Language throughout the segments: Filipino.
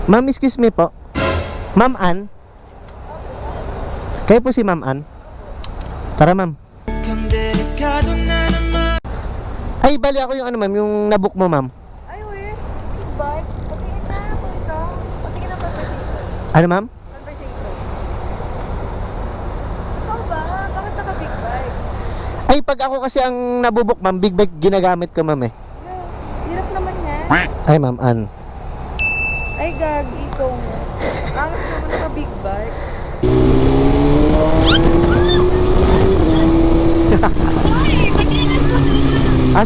Ma'am, excuse me po. Ma'am Ann? Kayo po si Ma'am Ann? Tara, ma'am. Ay, bali ako yung ano, ma'am, yung nabook mo, ma'am. Ay, uy. Bike. Patingin na ako ito. Patingin na conversation. Ano, ma'am? Conversation. Ikaw ba? Bakit naka-big bike? Ay, pag ako kasi ang nabubook, ma'am, big bike ginagamit ko, ma'am, eh. Hirap naman yan. Ay, Ma'am Ann. Ay, gagi. Ikaw mo. Angas naman naka-big bike.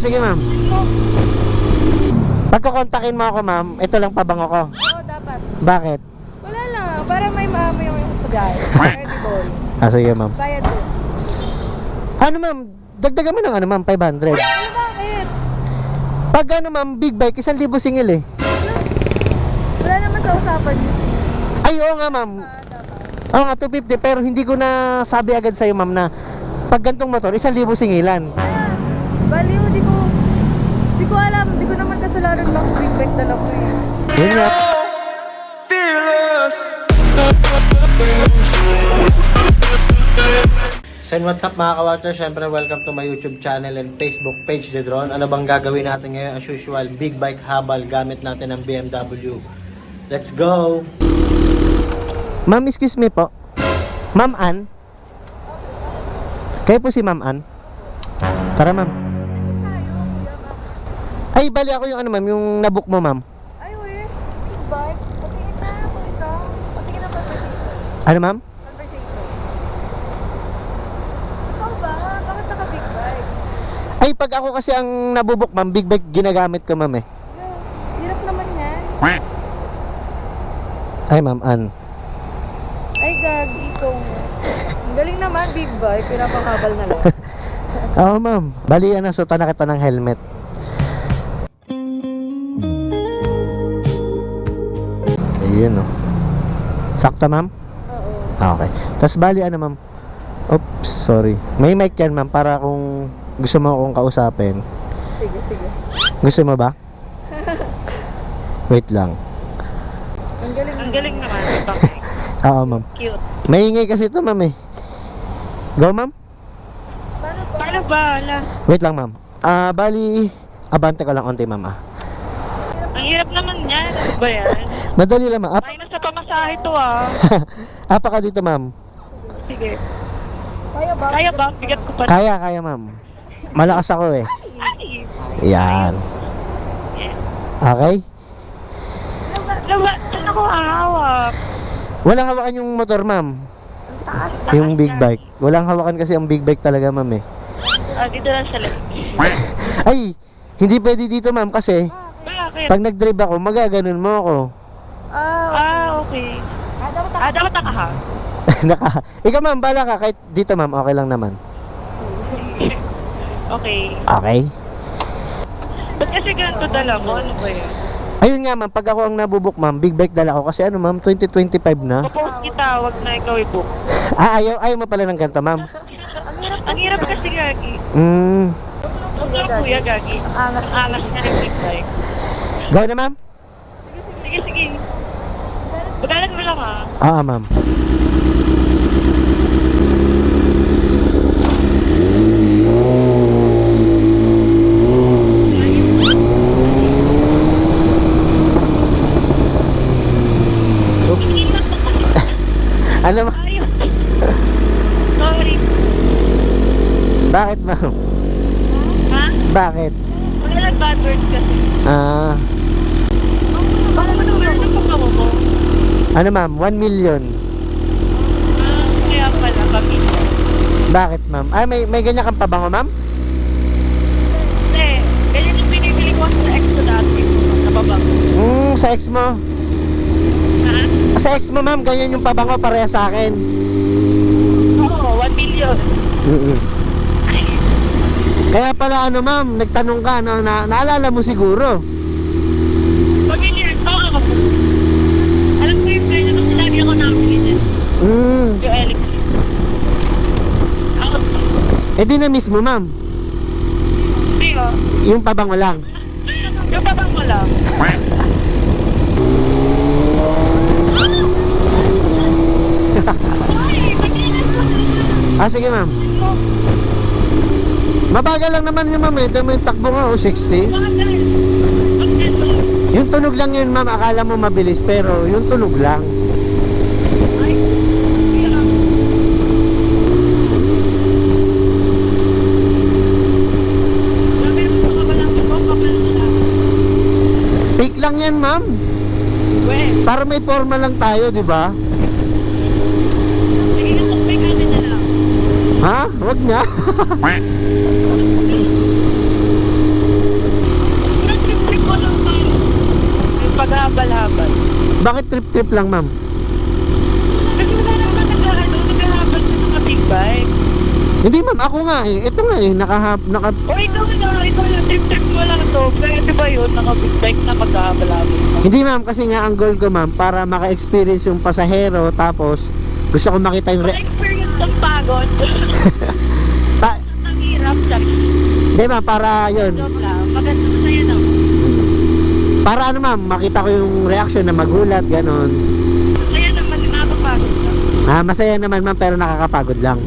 Sige, ma'am. Pagkakontakin mo ako, ma'am, ito lang pabango ko. Oo, dapat. Bakit? Wala lang. Parang may maamoy yung sa guy. Ready boy. Sige, ma'am. Bayad mo. Ano, ma'am? Dagdagan mo ng ano, ma'am? 500. Ano bakit? Pag ano, ma'am, big bike, 1,000 singil, eh. Wala naman sa usapan yun. Ay, oo nga, ma'am. Dapat. Oo nga, 250. Pero hindi ko na sabi agad sa'yo, ma'am, na pag gantong motor, 1,000 singilan. Kaya, baliw, di ko alam. Di ko naman kasalanan lang kung big bike dala ko eh. Yun nga. So what's up mga ka-water? Siyempre welcome to my YouTube channel and Facebook page, The Drone. Ano bang gagawin natin ngayon? As usual, big bike habal gamit natin ng BMW. Let's go! Ma'am, excuse me po. Ma'am Ann? Kayo po si Ma'am Ann? Tara, ma'am. Nasaan tayo, kuya ba? Ay, bali ako yung ano, ma'am, yung nabook mo, ma'am. Ay, uy. Big bike. Patingin na ako ito. Patingin na conversation. Ano, ma'am? Conversation. Ikaw ba? Bakit naka-big bike? Ay, pag ako kasi ang nabubook, ma'am, big bike ginagamit ko, ma'am, eh. Hirap naman yan. Ay, Ma'am Ann. Ay, gagi. Ikaw mo. Ang galing naman, big bike. Pinapakabal na lang. Oo, ma'am. Bali, suta na kita ng helmet. Ayun, oh. Sakto, ma'am? Oo. Okay. Tapos bali, ma'am? Oops, sorry. May mic yan, ma'am, para kung gusto mo akong kausapin. Sige, sige. Gusto mo ba? Wait lang. Ang galing naman. Bakit? Oo, ma'am. Cute. Maingay kasi ito, ma'am, eh. Go, ma'am? Paano ba? Wala. Wait lang, ma'am. Bali, abante ka lang onti, ma'am, ah. Ang hirap naman yan. Ano ba yan? Madali lang, ma'am. Minus sa pamasahe to ah. Apa ka dito, ma'am. Sige. Kaya ba? Kaya ba? Bigat ko pa. Kaya, ma'am. Malakas ako, eh. Ay! Yan. Okay? Ano ba? Saan ako ahawak? Walang hawakan yung motor, ma'am. Yung big bike. Walang hawakan kasi ang big bike talaga, ma'am, eh. Dito lang sa left. Ay, hindi pwede dito, ma'am, kasi Bakit? pag nag-drive ako, magaganon mo ako. Okay. dapat Dapat nakaha. Ikaw, ma'am, bala ka. Kahit dito, ma'am, okay lang naman. Okay. Okay? Ba't kasi ganito dala mo? Ano ba yan? Ayun nga, ma'am, pag ako ang nabubuk, ma'am, big bike dala ko. Kasi ma'am, 2025 na. Popost kita, wag na ikaw i-book. Ayaw mo pala ng ganito, ma'am. Ang hirap kasi gagi. Huwag lang kuya gagi. Angas. Angas na ng big bike. Gawin na, ma'am? Sige, sige. Bagalan mo lang ah. Ma'am. Ano, ma'am? Ayun. Sorry. Bakit, ma'am? Ha? Bakit? Wala lang bad words kasi. Baka mo nung meron ng pagkawa mo. Ano, ma'am? 1 million. Kaya pala, pamilya. Bakit, ma'am? May ganyan kang pabango, ma'am? Hindi, ganyan yung binibili ko sa ex ko dati. Nababang. Sa ex mo? Ha? Sa ex mo, ma'am, ganyan yung pabango pareha sa akin. Oo, 1 million. Kaya pala, ma'am, nagtanong ka, naalala mo siguro. Pamilya, oo. Alam ko yung ganyan nung lagi ako nakabili niya. Yung electric. Ako, Di na-miss mo, ma'am. hindi oh. Yung pabango lang. Yung babang mo lang. Ah, sige ma'am. Mabagal lang naman yun ma'am. Ito mo yung takbo nga, 60. Yung tunog lang yun ma'am, akala mo mabilis, pero yung tunog lang. Fake lang yan ma'am. Para may forma lang tayo, di ba? Ha? Wag na. Paghabal-habal. Bakit trip-trip lang ma'am? Kasi wala naman naghahabal sa mga big bike. Hindi ma'am, ako nga eh. Ito nga eh, O ikaw na, trip-trip mo lang to. Kaya di ba yun, naka-big bike na maghahabal-habal. Hindi ma'am, kasi nga ang goal ko ma'am, para maka-experience yung pasahero, tapos gusto ko makita yung Experience ng pagod. Ang hirap, Charlie. Hindi ma'am, para yun. Joke lang. Maganda mo sa'yo no? Para ano ma'am, makita ko yung reaction na magulat, ganon. Kaya naman, nakakapagod ka. Ah, masaya naman ma'am, pero nakakapagod lang.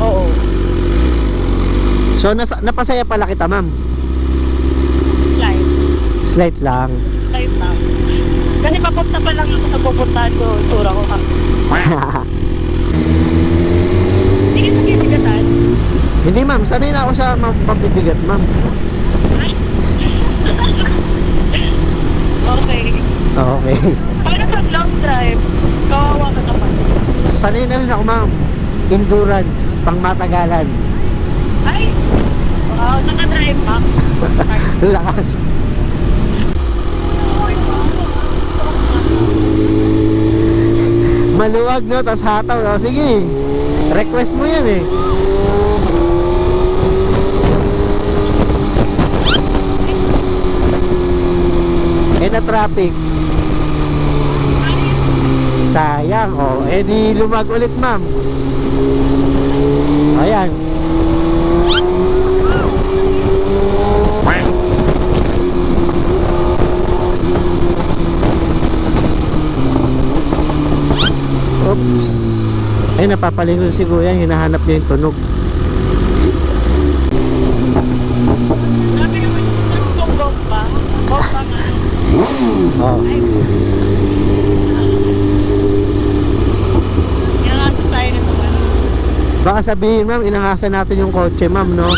Oo. So, napasaya pala kita ma'am. Live. Slight lang. Live na. Kasi papunta pa lang ako sa pupuntahan ko. Tura ko ha. Hindi ka nabibigatan. Hindi ma'am, sanay na ako sa pabibigat ma'am. Okay. Okay. Paano pag long drive? Kawawa ka naman. Sanay na rin ako ma'am. Endurance, pang matagalan. Ay! Wow, nakadrive ka? Lakas. Maluwag no, tas hataw no. Sige, request mo yan eh. Na traffic. Sayang, oh. Eh di lumag ulit, ma'am. Ayan. Oops. Ay, napapalingon si Kuya. Hinahanap niya yung tunog. Sabi naman yung bomba. Bomba nga. Oh. Inangasan tayo na naman. Baka sabihin, ma'am, inangasan natin yung kotse, ma'am, no? Oo,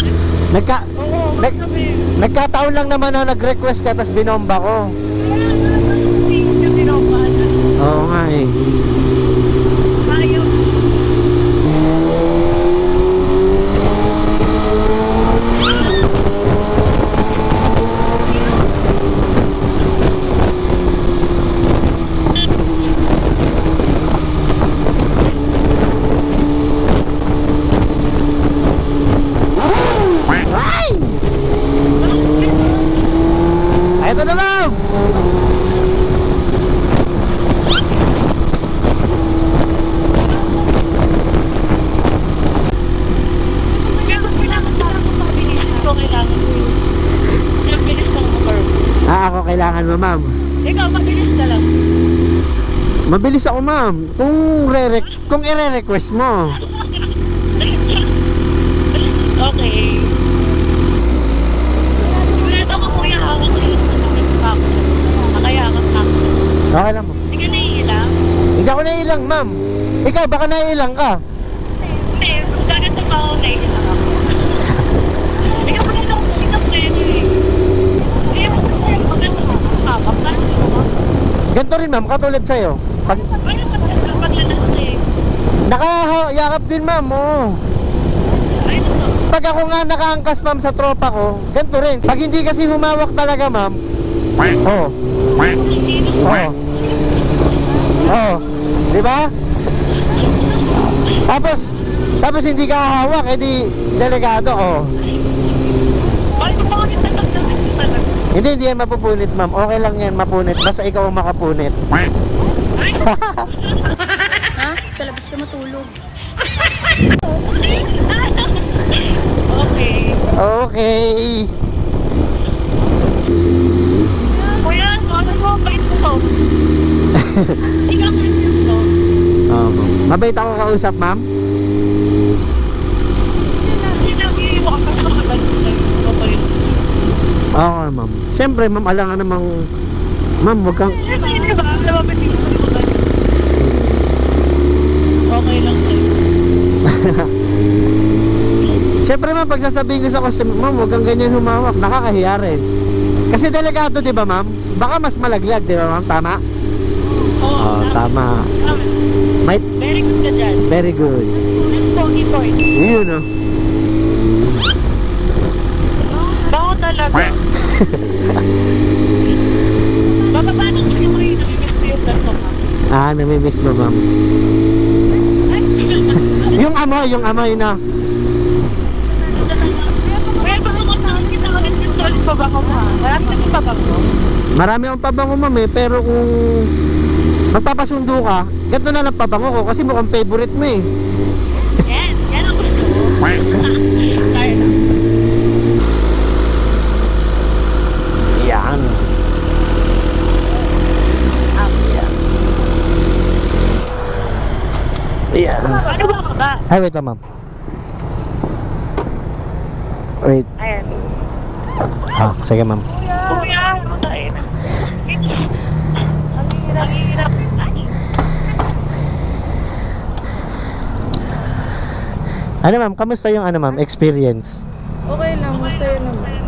sabi. Nagkataon lang naman na nag-request ka, tas binomba ko. Hindi ka pinaupahan na. Oo nga eh. Ayaw. Ay! Ito na, ma'am! Kaya kailangan parang mabilis. Ito kailangan ko yun. Yung bilis ng motor. Ah, ako kailangan mo, ma'am. Ikaw, mabilis ka lang. Mabilis ako, ma'am. Kung i-request mo. Okay. Sigurado ko kuya, hawak ko yung ako. Nakayakap na ako. Okay lang po. Hindi ka naiilang? Hindi ako naiilang, ma'am. Ikaw, baka naiilang ka. Hindi, kung ganito pa ako naiilang ako. Hindi ka pala ako sinap na yun eh. Hindi mo maganda ko. Hawak ka. Ganito rin, ma'am, katulad sa'yo. Pag Ano pa paglalas na eh? nakayakap din, ma'am, oo. Ay, ito. Pag ako nga nakaangkas, ma'am, sa tropa ko, ganito rin. Pag hindi kasi humawak talaga, ma'am, oo. Oo. Oo. Di ba? Tapos hindi ka hawak, edi delegado, oh. Ay, kung bakit nagtagdamin ko talaga? Hindi yan mapupunit, ma'am. Okay lang yan, mapunit. Basta ikaw ang makapunit. Ay, Ha? Sa labas ka matulog. okay. Okay. Kuya, ano mo? Bait mo to. Hindi ka confused to. Mabait ako kausap, ma'am. Oo, ma'am. Siyempre, ma'am, alangan namang... Ma'am, wag kang... Di ba? Nababalik ko yung mga okay lang sa'yo. Siyempre, ma'am, pag sasabihin ko sa customer, ma'am, wag kang ganyan humawak. Nakakahiya rin. Kasi delikado, di ba, ma'am? Baka mas malaglag, di ba, ma'am? Tama? Oo, tama. May... Very good ka dyan. Very good. Pogi point. Yun, oh. Bako talaga. Baka paano gusto mo rin namimiss ko yung ganito ka? Ah, namimiss mo, ma'am. Ay, Yung amoy na. Kaya baka mo saan kita ulit yung solid pa ba ko ha? Marami na yung pabango. Marami akong pabango, ma'am, eh. Pero kung magpapasundo ka, ganito na lang pabango ko kasi mukhang favorite mo, eh. Yan ang gusto ko. Kaya na. Yan. Yan. Ano ba ka ba? Ay, wait lang, ma'am. Wait. Ayan. Ah, sige, ma'am. Kuya, ano tayo na? Ang hirap. Ay. Ano, ma'am? Kamusta yung ano, ma'am? Experience? Okay lang, masaya naman.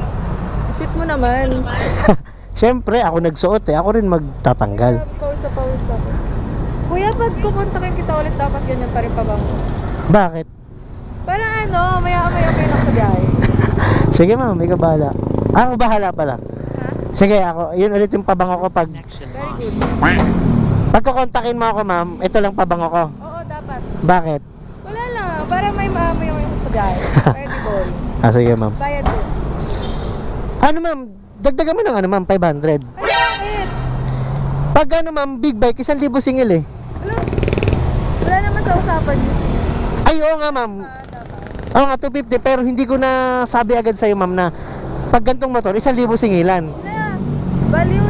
Shoot mo naman. Siyempre, ako nagsuot, eh. Ako rin magtatanggal. Pausa. Kuya, pag kukontakin kita ulit, dapat ganyan pa rin pabango. Bakit? Para ano, maya-maya okay lang sa biyahe. Sige, ma'am. Ikaw bahala. Ako bahala pala. Ha? Sige, ako. Yun ulit yung pabango ko pag... Very good. Pag kukontakin mo ako, ma'am, ito lang pabango ko. Oo, dapat. Bakit? Wala lang, para may maamoy yung sa biyahe. Pwede boy. Ah, sige, ma'am. Bayad din. Ano, ma'am? Dagdagan mo ng ano, ma'am? 500. Ay, bakit? Pag ano, ma'am, big bike, 1,000 singil, eh. Wala naman sa usapan yun. Ay, oo nga, ma'am. Dapat. Oo nga, 250. Pero hindi ko na sabi agad sa'yo, ma'am, na pag gantong motor, 1,000 singilan. Wala. Baliw,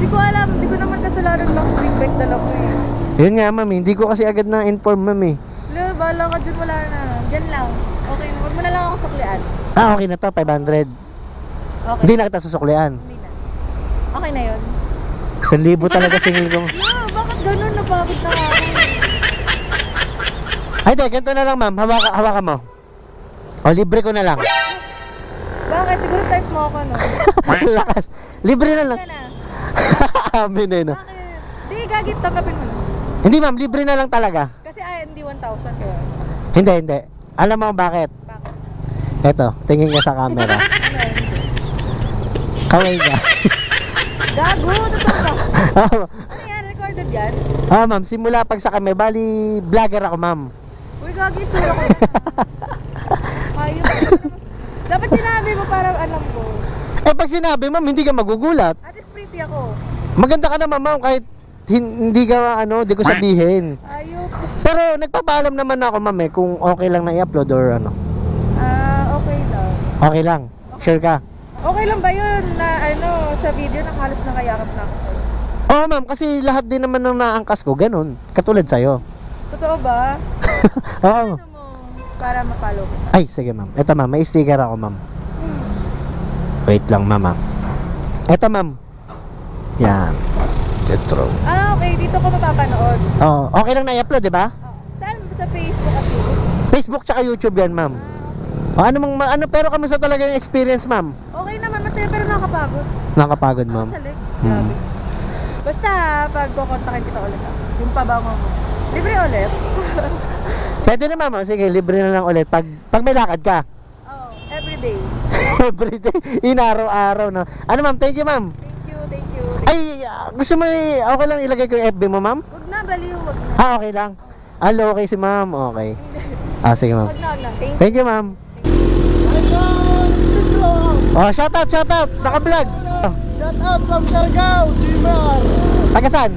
di ko alam. Di ko naman kasalanan lang big bike dala ko eh. Yun nga, ma'am. Hindi ko kasi agad na-inform, ma'am, eh. Wala, bahala ka dun, wala na. Diyan lang. Okay na. Huwag mo na lang ako suklian. Ah, okay na to, 500. Okay. Hindi na kita susuklian. Hindi na. Okay na yun. 1,000 talaga singil ko. Bakit ganun? Napagod na ako. Ay, de, ganito na lang, ma'am. Hawakan mo. O, libre ko na lang. Bakit? Siguro type mo ako, no? Lakas. Libre na lang. Ka na. Amin na yun. Bakit? Di, gagit. Tanggapin mo na. Hindi, ma'am. Libre na lang talaga. Kasi hindi 1,000 kaya. Hindi. Alam mo bakit? Bakit? Eto, tingin ka sa camera. Ano? Kaway ka. Gago! Totoo ba? Oo. Ano yan? Recorded yan? Ah, ma'am, simula pag sa kami, bali, vlogger ako, ma'am. Uy, gagi. Tura ko. Ayun. Dapat sinabi mo para alam ko. Eh, pag sinabi, ma'am, hindi ka magugulat. At least pretty ako. Maganda ka naman, ma'am, kahit hindi ka, hindi ko sabihin. Ayok. Pero, nagpapaalam naman ako, ma'am, eh, kung okay lang na i-upload or ano. Okay lang. Okay lang. Sure ka? Okay lang ba yun na sa video na halos nakayakap na ako sa'yo? Oo, ma'am, kasi lahat din naman ng naangkas ko, ganun. Katulad sa'yo. Totoo ba? Oo. Ano mo? Para mapalo kita. Ay, sige, ma'am. Eto, ma'am, may sticker ako, ma'am. Wait lang, ma'am. Eto, ma'am. Yan. Retro. Okay. Dito ko mapapanood. Oo, okay lang na i-upload, di ba? Saan? Sa Facebook at YouTube? Facebook tsaka YouTube yan, ma'am. O, pero kamusta talaga yung experience, ma'am? Okay naman. Masaya pero nakakapagod. Nakapagod, ma'am. Sa legs. Grabe. Basta pag kukontakin kita ulit yung pabango mo. Libre ulit? Pwede na, ma'am. Sige, libre na lang ulit. Pag may lakad ka. Everyday. Everyday. Inaraw-araw, no? Ano, ma'am? Thank you, ma'am. Thank you. Ay, gusto mo, okay lang ilagay ko yung FB mo, ma'am? Wag na, baliw. Wag na. Ah, okay lang. Okay si ma'am. Okay. Ah, sige, ma'am. Wag na. Thank you, ma'am. Oh, shout out. Naka-vlog. Oh. Shout out from Siargao, Jimar. Taga saan?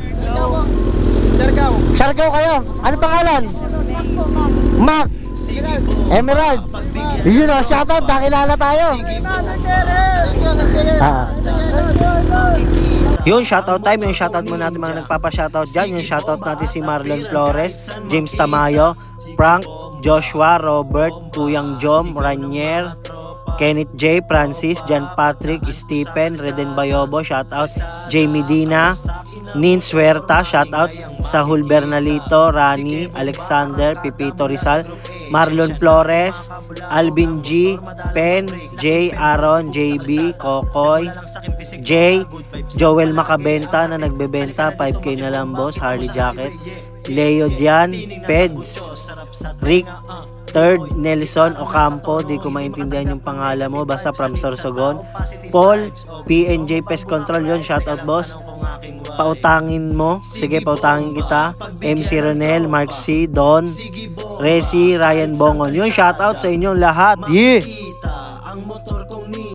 Siargao. Siargao kayo. Ano pangalan? Mac. Emerald. Yun o, shout out. Nakilala tayo. Ah. Yung shoutout time, yung shoutout mo natin mga nagpapa-shoutout dyan. Yung shoutout natin si Marlon Flores, James Tamayo, Frank, Joshua, Robert, Tuyang Jom, Ranier, Kenneth J, Francis, John Patrick, Stephen, Reden Bayobo, shoutout. Jamie Dina, Nin Suerta, shoutout. Sahul Bernalito, Rani, Alexander, Pipito Rizal, Marlon Flores, Alvin G, Pen, J, Aaron, JB, Kokoy, J, Joel Macabenta na nagbebenta, 5K na lang boss, Harley jacket, Leo Dian, Peds, Rick, Third, Nelson Ocampo, di ko maintindihan yung pangalan mo, basta from Sorsogon, Paul, PNJ Pest Control yun, shoutout boss, pautangin mo, sige pautangin kita, MC Ronel, Mark C, Don, Resi, Ryan Bongon, yun shoutout sa inyong lahat, yeah!